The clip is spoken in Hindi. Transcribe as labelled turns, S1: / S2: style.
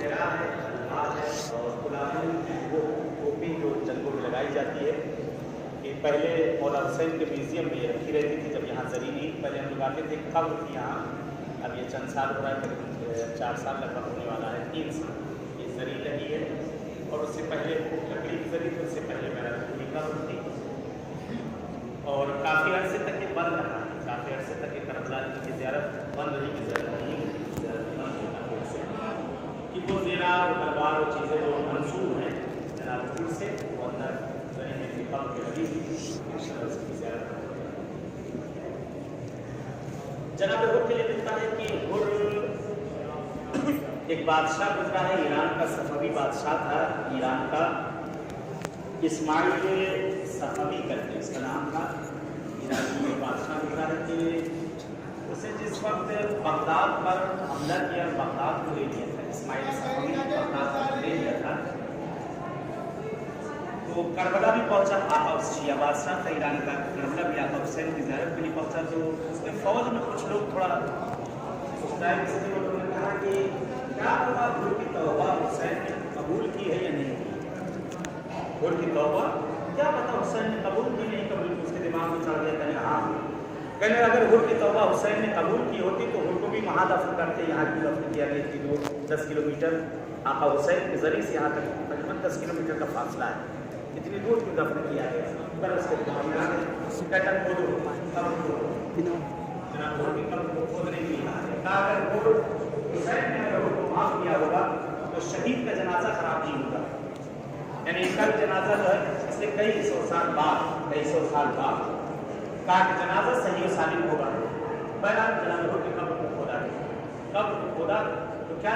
S1: मेहराब है, गुलबाग है और गुलाबी वो टोपी जो जंगों में लगाई जाती है कि पहले मौला हुसैन के म्यूज़ियम में ये रखी रहती थी। जब यहाँ जरी नहीं, पहले हम लोग आते थे, कब्र थी यहाँ। अब ये चंद साल हो रहा है, करीब 4 साल लगभग होने वाला है, 3 साल ये जरी लगी है। और उससे पहले लकड़ी की जरी थी, उससे पहले मेरा पूरी कब्र थी और काफ़ी अर्से तक ये बंद रहा। काफ़ी अर्से तक ये करबला की ज़ियारत बंद रही कि वो ज़ेरा और दरबार और चीज़ें जो मंसूब हैं जनाबपुर से, वो अंदर कब्र के लगी उसकी ज़ियारत। जनाब हुर के लिए मिलता है कि हुर एक बादशाह गुजरा है, ईरान का सफवी बादशाह था। ईरान का इस्माइल सफवी करके उसका नाम था। ईरानी बादशाह गुजरा है कि उसे जिस वक्त बगदाद पर हमला किया, बगदाद को ले लिया था, इस्माइल सफवी बगदाद को ले लिया था, तो करबला भी पहुंचा। आका शिया बादशाह था ईरान का, करबला भी आका हुसैन की ज़ियारत के लिए पहुंचा। तो उसके फौज में कुछ लोग थोड़ा उस टाइम से उन्होंने कहा कि क्या पता हुर की तौबा हुसैन ने कबूल की है या नहीं की। हुर की तौबा क्या पता हुसैन ने कबूल की नहीं कबूल की। उसके दिमाग में चढ़ गया, कहने हाँ, कहने अगर हुर की तौबा हुसैन ने कबूल की होती तो हुर को भी वहाँ दफन करते। यहाँ की दफन किया गया थी 10 किलोमीटर आका हुसैन के जरिए से यहाँ तक तकरीबन 10 किलोमीटर का फासला है, इतनी दूर क्यों दफन किया गया। पर उसके दिमाग में कैटन खोदो खोदने के लिए अगर हुसैन ने अगर हुर को माफ किया होगा तो शहीद का जनाजा खराब नहीं होगा। यानी इसका जनाजा जो है इससे कई सौ साल बाद का जनाजा सही और सालिम होगा। पहला जनाजा हुर की कब्र को खोदा तो क्या